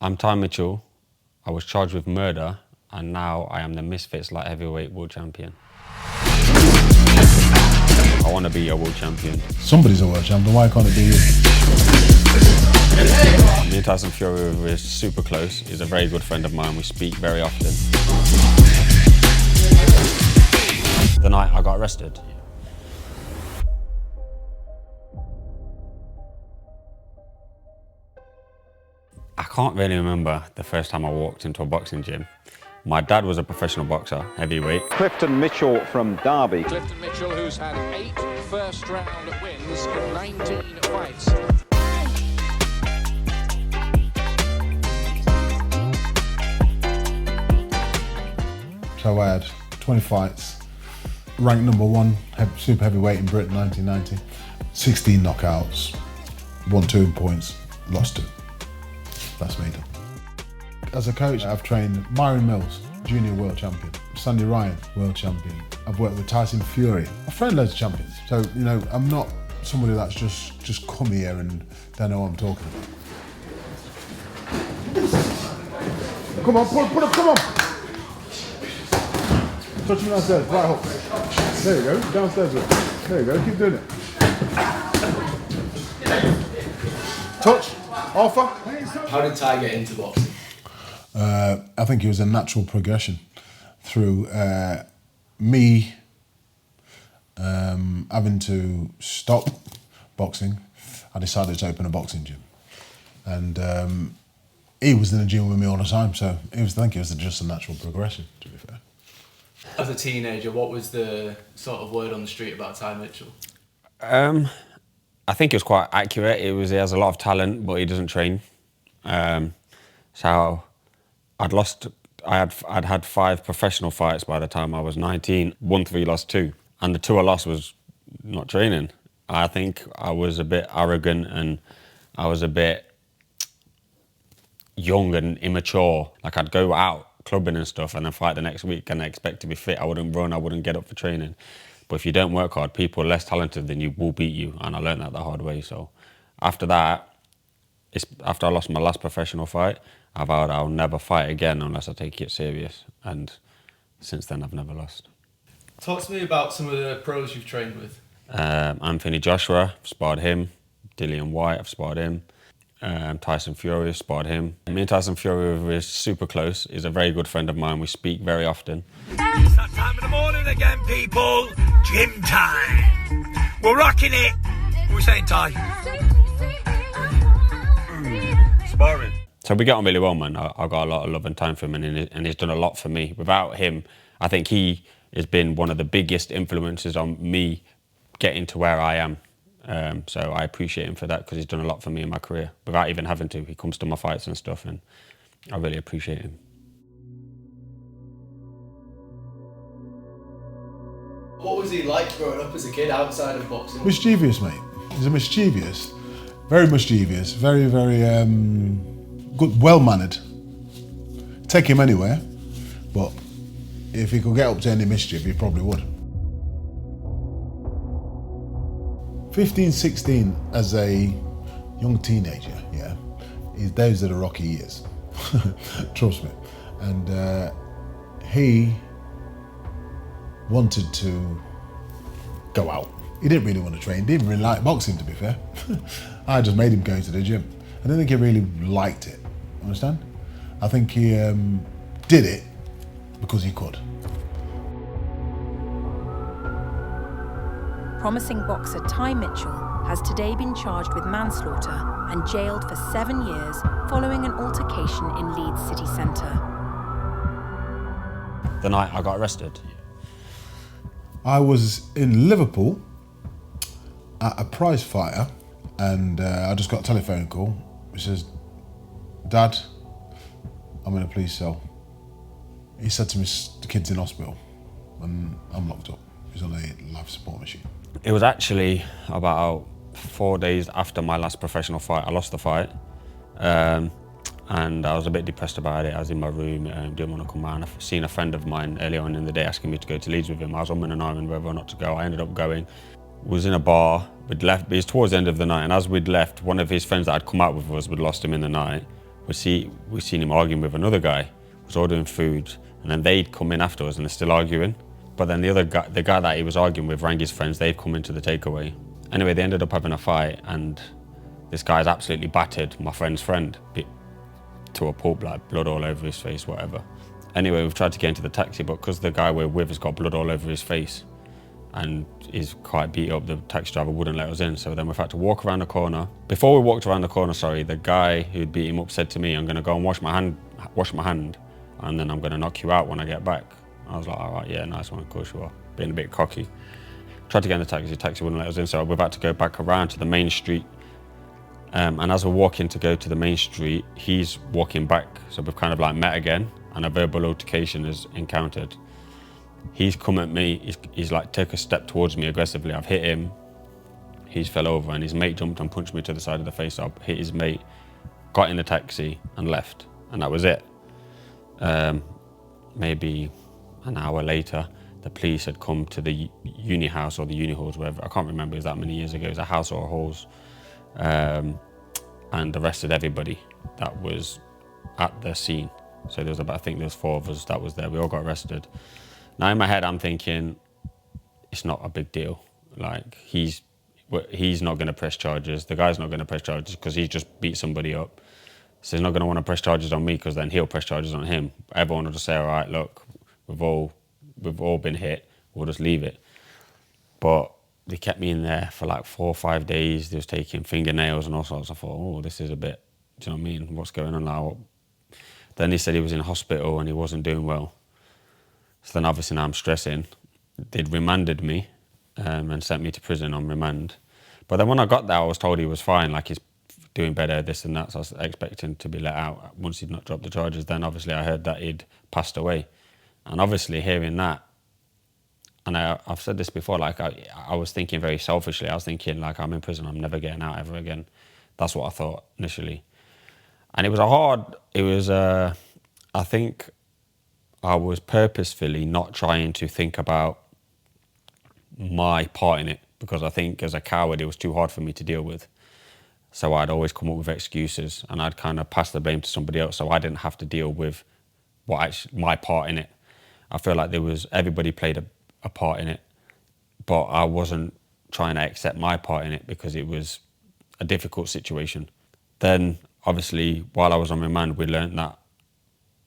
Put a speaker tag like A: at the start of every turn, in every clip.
A: I'm Ty Mitchell. I was charged with murder, and now I am the Misfits light heavyweight world champion. I want to be a world champion.
B: Somebody's a world champion, why can't it be you?
A: Me and Tyson Fury were super close. He's a very good friend of mine. We speak very often. The night I got arrested. I can't really remember the first time I walked into a boxing gym. My dad was a professional boxer, heavyweight.
C: Clifton Mitchell from Derby.
D: Clifton Mitchell, who's had 8 first-round wins in 19 fights.
B: So I had 20 fights, ranked #1 super heavyweight in Britain 1990, 16 knockouts, won 2 points, lost 2. That's me done. As a coach, I've trained Myron Mills, junior world champion, Sandy Ryan, world champion. I've worked with Tyson Fury. I've trained loads of champions. So, you know, I'm not somebody that's just come here and don't know what I'm talking about. Come on, put up, come on. Touch me downstairs, right hook. There you go, downstairs. There you go, keep doing it. Touch, offer.
E: How did Ty get into boxing?
B: I think it was a natural progression through me having to stop boxing. I decided to open a boxing gym, and he was in the gym with me all the time. So I think it was just a natural progression, to be fair.
E: As a teenager, what was the sort of word on the street about Ty Mitchell?
A: I think it was quite accurate. He has a lot of talent, but he doesn't train. So I'd had 5 professional fights by the time I was 19, won 3, lost 2. And the 2 I lost was not training. I think I was a bit arrogant and I was a bit young and immature. Like, I'd go out clubbing and stuff and then fight the next week and I expect to be fit. I wouldn't run, I wouldn't get up for training. But if you don't work hard, people less talented than you will beat you. And I learned that the hard way. So after that, after I lost my last professional fight, I vowed I'll never fight again unless I take it serious. And since then, I've never lost.
E: Talk to me about some of the pros you've trained with.
A: Anthony Joshua, I've sparred him. Dillian White, I've sparred him. Tyson Fury, I've sparred him. Me and Tyson Fury were super close. He's a very good friend of mine. We speak very often.
F: It's that time of the morning again, people. Gym time. We're rocking it. What are we saying, Ty? Sparring.
A: So we get on really well, man. I got a lot of love and time for him, and he's done a lot for me. Without him, I think he has been one of the biggest influences on me getting to where I am. So I appreciate him for that because he's done a lot for me in my career. Without even having to, he comes to my fights and stuff, and I really appreciate him.
E: What was he like growing up as a kid outside of boxing?
B: Mischievous, mate. He's a very mischievous, very good, well-mannered. Take him anywhere, but if he could get up to any mischief, he probably would. 15, 16 as a young teenager, yeah, those are the rocky years, trust me. And he wanted to go out. He didn't really want to train, didn't really like boxing, to be fair. I just made him go to the gym. I don't think he really liked it, understand? I think he did it because he could.
G: Promising boxer Ty Mitchell has today been charged with manslaughter and jailed for 7 years following an altercation in Leeds city centre.
A: The night I got arrested.
B: I was in Liverpool at a prize fighter, and I just got a telephone call which says, "Dad, I'm in a police cell." He said to me, "The kid's in hospital and I'm locked up. He's on a life support machine."
A: It was actually about 4 days after my last professional fight. I lost the fight, and I was a bit depressed about it. I was in my room, didn't want to come out. I've seen a friend of mine earlier on in the day asking me to go to Leeds with him. I was on and on whether or not to go. I ended up going. Was in a bar. We'd left. It was towards the end of the night, and as we'd left, one of his friends that I'd come out with us, we'd lost him in the night, we seen him arguing with another guy, was ordering food, and then they'd come in afterwards and they're still arguing. But then the guy that he was arguing with rang his friends, they'd come into the takeaway. Anyway, they ended up having a fight, and this guy's absolutely battered my friend's friend to a pulp, like blood all over his face, whatever. Anyway, we've tried to get into the taxi, but because the guy we're with has got blood all over his face and is quite beat up, the taxi driver wouldn't let us in. So then we've had to walk around the corner. Before we walked around the corner, the guy who'd beat him up said to me, "I'm gonna go and wash my hand, and then I'm gonna knock you out when I get back." I was like, "All right, yeah, nice one, of course you are." Being a bit cocky. Tried to get in the taxi wouldn't let us in, so we've had to go back around to the main street. And as we're walking to go to the main street, he's walking back. So we've kind of like met again, and a verbal altercation is encountered. He's come at me, he's like took a step towards me aggressively. I've hit him, he's fell over, and his mate jumped and punched me to the side of the face. I hit his mate, got in the taxi and left, and that was it. Maybe an hour later, the police had come to the uni house or the uni halls, wherever. I can't remember, it was that many years ago. It was a house or a halls. And arrested everybody that was at the scene. So there was I think there was 4 of us that was there. We all got arrested. Now in my head, I'm thinking, it's not a big deal. Like, he's not going to press charges. The guy's not going to press charges because he just beat somebody up. So he's not going to want to press charges on me because then he'll press charges on him. Everyone will just say, all right, look, we've all been hit. We'll just leave it. But they kept me in there for like 4 or 5 days. They was taking fingernails and all sorts. I thought, oh, this is a bit, do you know what I mean? What's going on now? Then he said he was in hospital and he wasn't doing well. So then obviously now I'm stressing. They'd remanded me and sent me to prison on remand. But then when I got there, I was told he was fine, like he's doing better, this and that. So I was expecting to be let out once he'd not dropped the charges. Then obviously I heard that he'd passed away. And obviously hearing that, and I've said this before, like I was thinking very selfishly. I was thinking, like, I'm in prison, I'm never getting out ever again. That's what I thought initially. And I think I was purposefully not trying to think about my part in it, because I think as a coward, it was too hard for me to deal with. So I'd always come up with excuses and I'd kind of pass the blame to somebody else so I didn't have to deal with my part in it. I feel like everybody played a part in it, but I wasn't trying to accept my part in it because it was a difficult situation. Then, obviously, while I was on remand, we learned that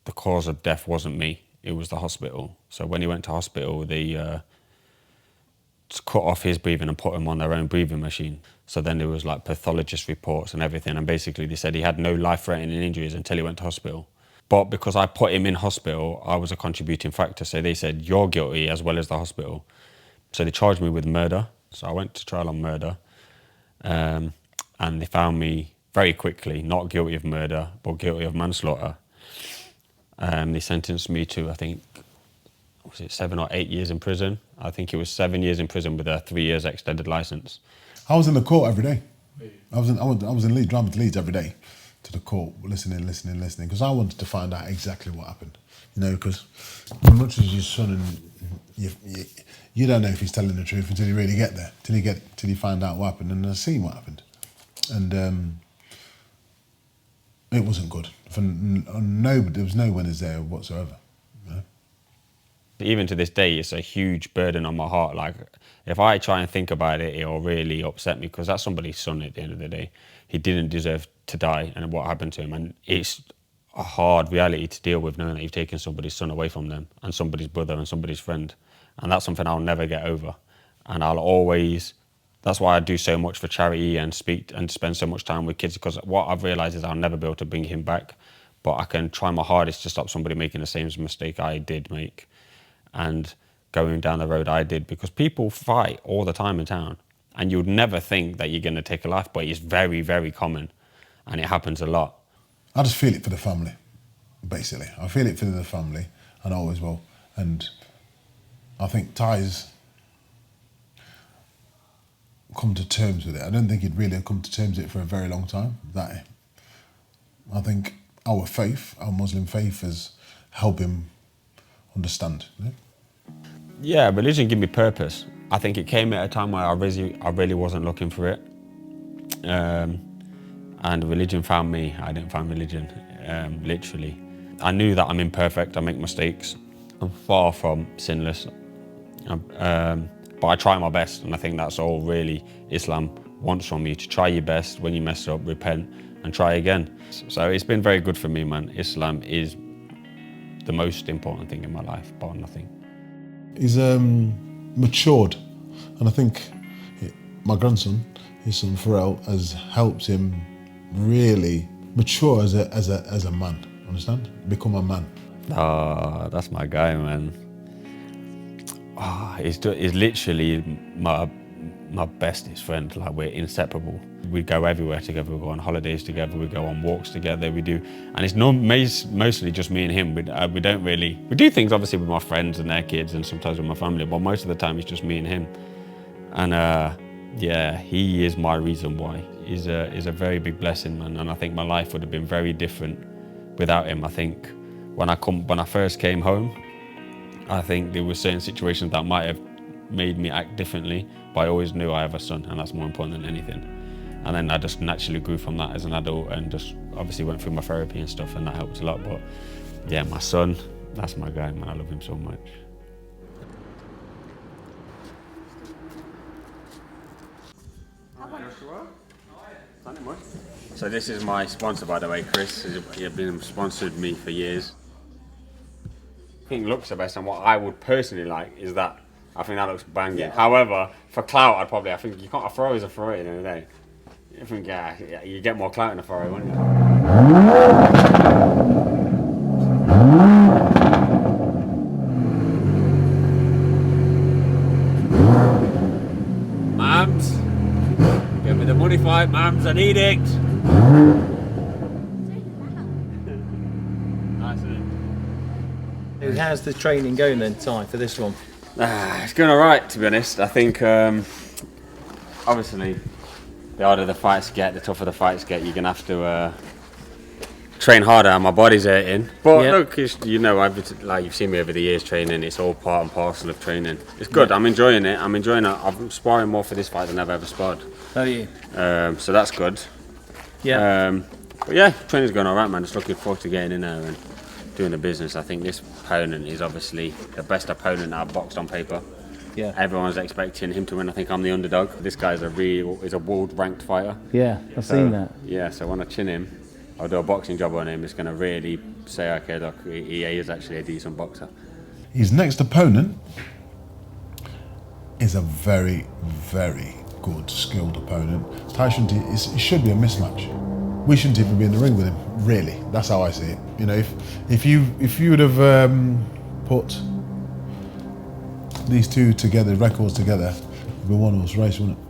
A: the cause of death wasn't me, it was the hospital. So when he went to hospital, they cut off his breathing and put him on their own breathing machine. So then there was like pathologist reports and everything, and basically they said he had no life-threatening injuries until he went to hospital. But because I put him in hospital, I was a contributing factor. So they said, you're guilty as well as the hospital. So they charged me with murder. So I went to trial on murder. And they found me very quickly not guilty of murder, but guilty of manslaughter. They sentenced me to, I think, was it 7 or 8 years in prison? I think it was 7 years in prison with a 3 years extended licence.
B: I was in the court every day. I was in Leeds, driving to Leeds every day to the court, listening, because I wanted to find out exactly what happened. You know, because as much as your son, and you don't know if he's telling the truth until you really get there, till you find out what happened, and I've seen what happened, and it wasn't good. There was no winners there whatsoever. You know?
A: Even to this day, it's a huge burden on my heart. Like, if I try and think about it, it'll really upset me because that's somebody's son at the end of the day. He didn't deserve to die, and what happened to him. And it's a hard reality to deal with, knowing that you've taken somebody's son away from them and somebody's brother and somebody's friend. And that's something I'll never get over. And that's why I do so much for charity and speak and spend so much time with kids, because what I've realised is I'll never be able to bring him back, but I can try my hardest to stop somebody making the same mistake I did make and going down the road I did, because people fight all the time in town and you'd never think that you're going to take a life, but it's very, very common and it happens a lot.
B: I just feel it for the family, basically. I feel it for the family, and I always will. And I think Ty's come to terms with it. I don't think he'd really have come to terms with it for a very long time. I think our faith, our Muslim faith, has helped him understand. You know?
A: Yeah, religion gave me purpose. I think it came at a time where I really wasn't looking for it. and religion found me. I didn't find religion, literally. I knew that I'm imperfect, I make mistakes. I'm far from sinless, but I try my best, and I think that's all really Islam wants from you, to try your best. When you mess up, repent and try again. So it's been very good for me, man. Islam is the most important thing in my life, bar nothing.
B: He's matured, and I think my grandson, his son Pharrell, has helped him really mature as a man. Understand? Become a man.
A: Oh, that's my guy, man. Oh, he's literally my bestest friend. Like, we're inseparable. We go everywhere together. We go on holidays together. We go on walks together. We do, and it's mostly just me and him. We don't really. We do things obviously with my friends and their kids, and sometimes with my family. But most of the time, it's just me and him. And yeah, he is my reason why. He's a very big blessing, man. And I think my life would have been very different without him. I think when I first came home, I think there were certain situations that might have made me act differently, but I always knew I have a son, and that's more important than anything. And then I just naturally grew from that as an adult, and just obviously went through my therapy and stuff, and that helped a lot. But yeah, my son, that's my guy, man. I love him so much. So this is my sponsor, by the way, Chris. He's been sponsored me for years. I think looks the best, and what I would personally like is that. I think that looks banging. Yeah. However, for clout, I think you can't. A Ferrari is a Ferrari at the end of the day. I think yeah, you get more clout in a Ferrari, wouldn't you? Mams, give me the money fight, Mams. I need it.
H: How's the training going then, Ty, for this one?
A: It's going alright, to be honest. I think, obviously, the harder the fights get, the tougher the fights get. You're going to have to train harder, and my body's hurting. But yeah. Look, like you've seen me over the years training, it's all part and parcel of training. It's good, yeah. I'm enjoying it. I'm sparring more for this fight than I've ever sparred.
H: Oh, yeah.
A: So that's good.
H: Yeah.
A: But yeah, training's going alright, man. Just looking forward to getting in there and doing the business. I think this opponent is obviously the best opponent I've boxed on paper.
H: Yeah.
A: Everyone's expecting him to win. I think I'm the underdog. This guy's is a world ranked fighter.
H: Yeah, I've seen that.
A: Yeah, so when I chin him, I'll do a boxing job on him. It's going to really say, okay, look, he is actually a decent boxer.
B: His next opponent is a very, very good, skilled opponent. It should be a mismatch. We shouldn't even be in the ring with him, really. That's how I see it. You know, if you would have put these two together, records together, it'd be a one-horse race, wouldn't it?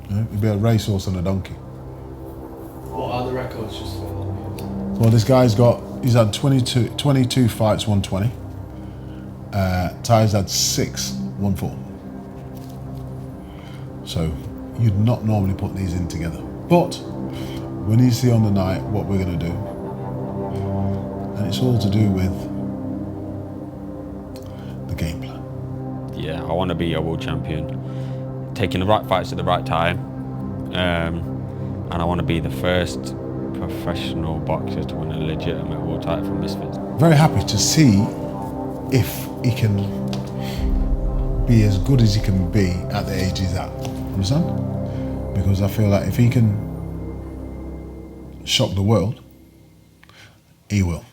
B: You know, it'd be a racehorse and a donkey.
E: What are the records, just for the...
B: Well, this guy's had 22 fights, 120. Ty's had 6, 1-4. So you'd not normally put these in together, but we need to see on the night what we're going to do, and it's all to do with the game plan.
A: Yeah, I want to be a world champion, taking the right fights at the right time, and I want to be the first professional boxer to win a legitimate world title from Misfits.
B: Very happy to see if he can be as good as he can be at the age he's at. Understand? Because I feel like if he can shock the world, he will.